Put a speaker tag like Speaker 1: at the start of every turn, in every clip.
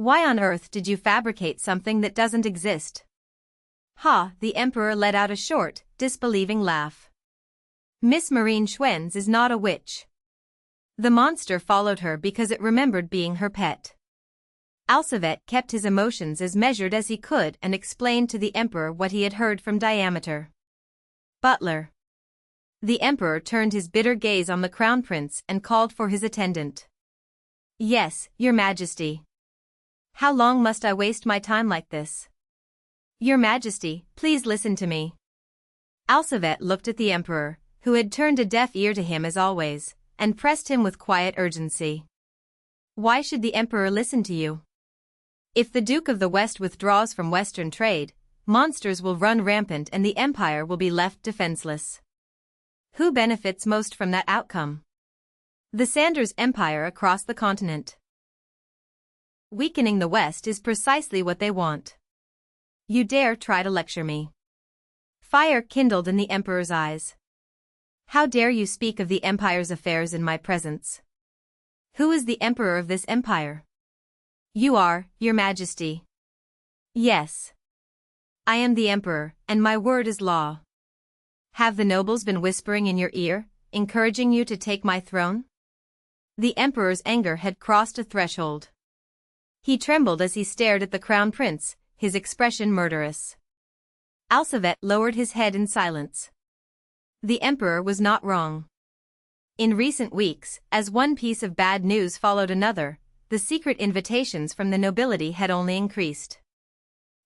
Speaker 1: Why on earth did you fabricate something that doesn't exist? Ha! The Emperor let out a short, disbelieving laugh. Miss Marine Schwenz is not a witch. The monster followed her because it remembered being her pet. Alsavet kept his emotions as measured as he could and explained to the Emperor what he had heard from Diameter. Butler. The Emperor turned his bitter gaze on the Crown Prince and called for his attendant. Yes, Your Majesty. How long must I waste my time like this? Your Majesty, please listen to me. Alsavet looked at the Emperor, who had turned a deaf ear to him as always, and pressed him with quiet urgency. Why should the Emperor listen to you? If the Duke of the West withdraws from Western trade, monsters will run rampant and the Empire will be left defenseless. Who benefits most from that outcome? The Sanders Empire across the continent. Weakening the West is precisely what they want. You dare try to lecture me? Fire kindled in the Emperor's eyes. How dare you speak of the Empire's affairs in my presence? Who is the Emperor of this empire? You are, Your Majesty. Yes. I am the Emperor, and my word is law. Have the nobles been whispering in your ear, encouraging you to take my throne? The Emperor's anger had crossed a threshold. He trembled as he stared at the Crown Prince, his expression murderous. Alsavet lowered his head in silence. The Emperor was not wrong. In recent weeks, as one piece of bad news followed another, the secret invitations from the nobility had only increased.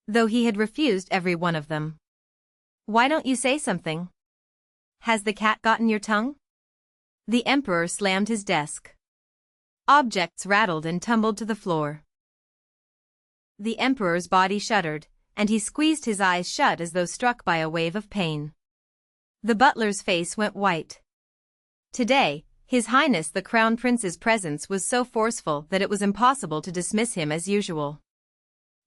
Speaker 1: Though he had refused every one of them. Why don't you say something? Has the cat gotten your tongue? The Emperor slammed his desk. Objects rattled and tumbled to the floor. The Emperor's body shuddered, and he squeezed his eyes shut as though struck by a wave of pain. The butler's face went white. Today, His Highness the Crown Prince's presence was so forceful that it was impossible to dismiss him as usual.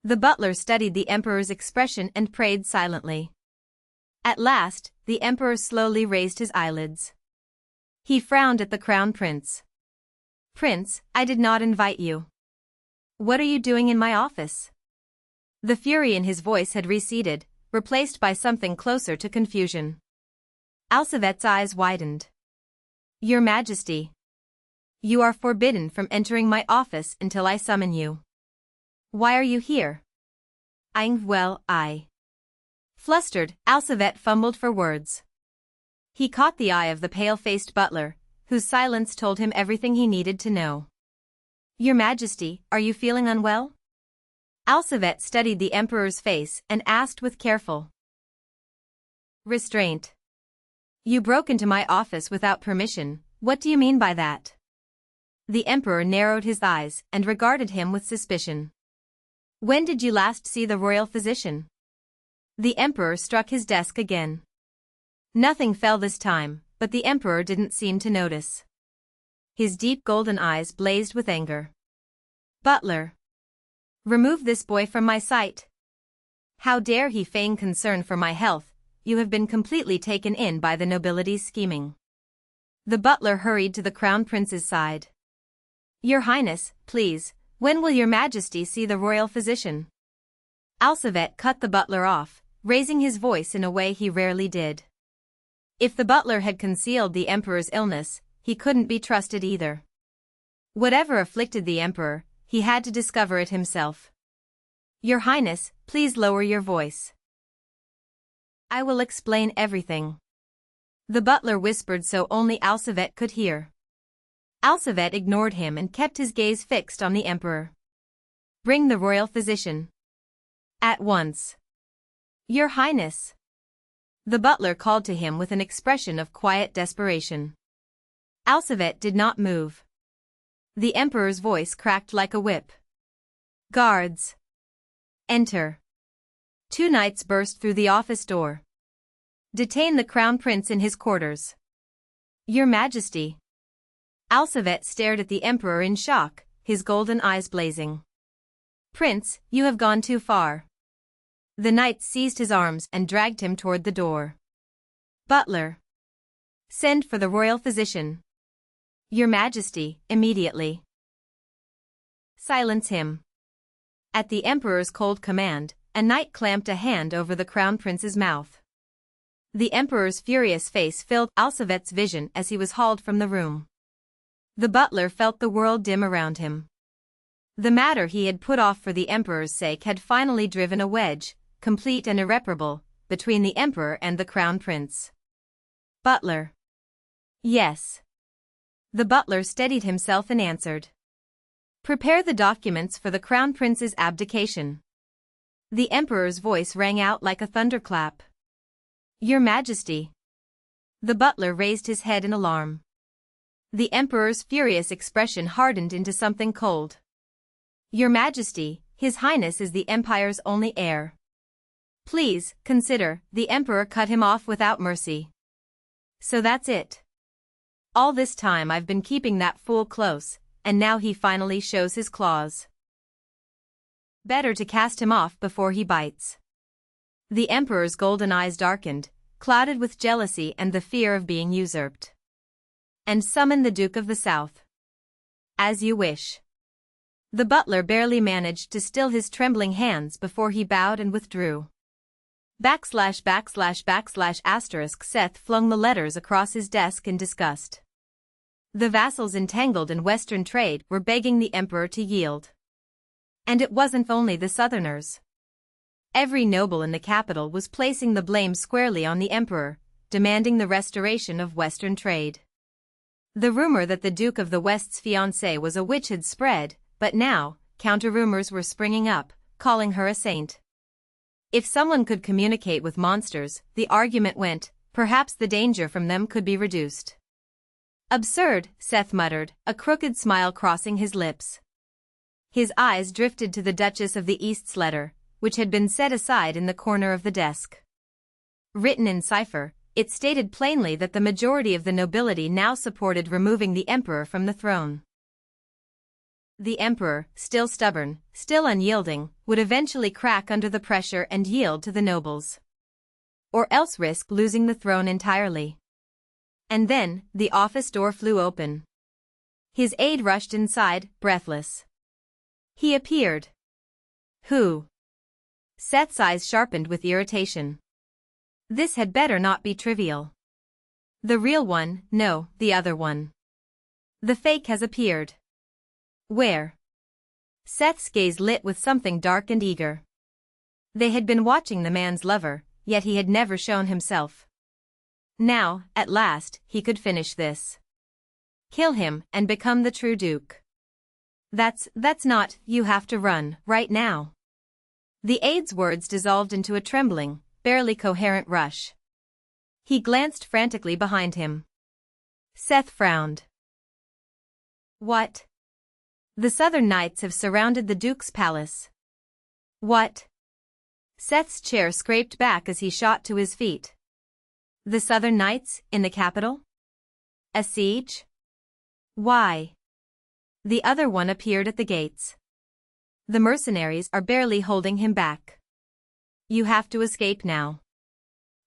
Speaker 1: The butler studied the Emperor's expression and prayed silently. At last, the Emperor slowly raised his eyelids. He frowned at the Crown Prince. Prince, I did not invite you. What are you doing in my office? The fury in his voice had receded, replaced by something closer to confusion. Alsavet's eyes widened. Your Majesty. You are forbidden from entering my office until I summon you. Why are you here? I. Flustered, Alsavet fumbled for words. He caught the eye of the pale-faced butler, whose silence told him everything he needed to know. Your Majesty, are you feeling unwell? Alsavet studied the Emperor's face and asked with careful restraint. You broke into my office without permission, what do you mean by that? The Emperor narrowed his eyes and regarded him with suspicion. When did you last see the royal physician? The Emperor struck his desk again. Nothing fell this time, but the Emperor didn't seem to notice. His deep golden eyes blazed with anger. Butler. Remove this boy from my sight. How dare he feign concern for my health? You have been completely taken in by the nobility's scheming. The butler hurried to the Crown Prince's side. Your Highness, please, when will your Majesty see the royal physician? Alsavet cut the butler off, raising his voice in a way he rarely did. If the butler had concealed the Emperor's illness, he couldn't be trusted either. Whatever afflicted the Emperor, he had to discover it himself. Your Highness, please lower your voice. I will explain everything. The butler whispered so only Alsavet could hear. Alsavet ignored him and kept his gaze fixed on the Emperor. Bring the royal physician. At once. Your Highness. The butler called to him with an expression of quiet desperation. Alsavet did not move. The Emperor's voice cracked like a whip. Guards. Enter. Two knights burst through the office door. Detain the Crown Prince in his quarters. Your Majesty. Alsavet stared at the Emperor in shock, his golden eyes blazing. Prince, you have gone too far. The knights seized his arms and dragged him toward the door. Butler. Send for the royal physician. Your Majesty, immediately. Silence him. At the emperor's cold command, a knight clamped a hand over the crown prince's mouth. The emperor's furious face filled Alsavet's vision as he was hauled from the room. The butler felt the world dim around him. The matter he had put off for the emperor's sake had finally driven a wedge, complete and irreparable, between the emperor and the crown prince. Butler. Yes. The butler steadied himself and answered. Prepare the documents for the crown prince's abdication. The emperor's voice rang out like a thunderclap. Your Majesty. The butler raised his head in alarm. The emperor's furious expression hardened into something cold. Your Majesty, His Highness is the empire's only heir. Please, consider, the emperor cut him off without mercy. So that's it. All this time I've been keeping that fool close, and now he finally shows his claws. Better to cast him off before he bites. The emperor's golden eyes darkened, clouded with jealousy and the fear of being usurped. And summon the Duke of the South. As you wish. The butler barely managed to still his trembling hands before he bowed and withdrew. / Seth flung the letters across his desk in disgust. The vassals entangled in Western trade were begging the emperor to yield. And it wasn't only the Southerners. Every noble in the capital was placing the blame squarely on the emperor, demanding the restoration of Western trade. The rumor that the Duke of the West's fiancée was a witch had spread, but now, counter-rumors were springing up, calling her a saint. If someone could communicate with monsters, the argument went, perhaps the danger from them could be reduced. Absurd, Seth muttered, a crooked smile crossing his lips. His eyes drifted to the Duchess of the East's letter, which had been set aside in the corner of the desk. Written in cipher, it stated plainly that the majority of the nobility now supported removing the emperor from the throne. The emperor, still stubborn, still unyielding, would eventually crack under the pressure and yield to the nobles. Or else risk losing the throne entirely. And then, the office door flew open. His aide rushed inside, breathless. He appeared. Who? Seth's eyes sharpened with irritation. This had better not be trivial. The real one, no, the other one. The fake has appeared. Where? Seth's gaze lit with something dark and eager. They had been watching the man's lover, yet he had never shown himself. Now, at last, he could finish this. Kill him and become the true Duke. That's not, you have to run, right now. The aide's words dissolved into a trembling, barely coherent rush. He glanced frantically behind him. Seth frowned. What? The Southern Knights have surrounded the Duke's palace. What? Seth's chair scraped back as he shot to his feet. The Southern Knights, in the capital? A siege? Why? The other one appeared at the gates. The mercenaries are barely holding him back. You have to escape now.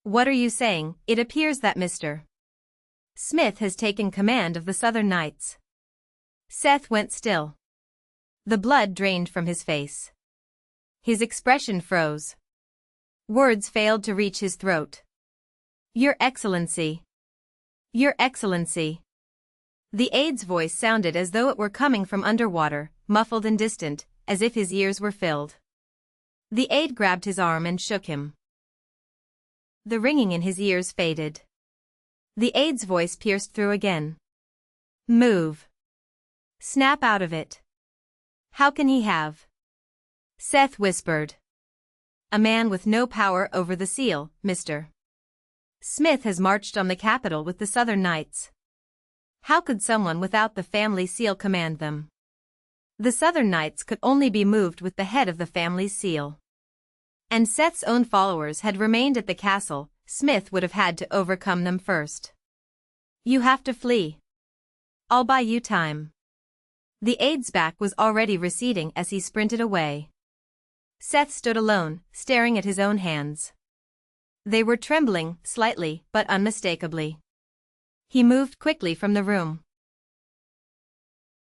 Speaker 1: What are you saying? It appears that Mr. Smith has taken command of the Southern Knights. Seth went still. The blood drained from his face. His expression froze. Words failed to reach his throat. Your Excellency. Your Excellency. The aide's voice sounded as though it were coming from underwater, muffled and distant, as if his ears were filled. The aide grabbed his arm and shook him. The ringing in his ears faded. The aide's voice pierced through again. Move. Snap out of it. How can he have? Seth whispered. A man with no power over the seal, Mr. Smith has marched on the capital with the Southern Knights. How could someone without the family seal command them? The Southern Knights could only be moved with the head of the family's seal. And Seth's own followers had remained at the castle, Smith would have had to overcome them first. You have to flee. I'll buy you time. The aide's back was already receding as he sprinted away. Seth stood alone, staring at his own hands. They were trembling, slightly, but unmistakably. He moved quickly from the room.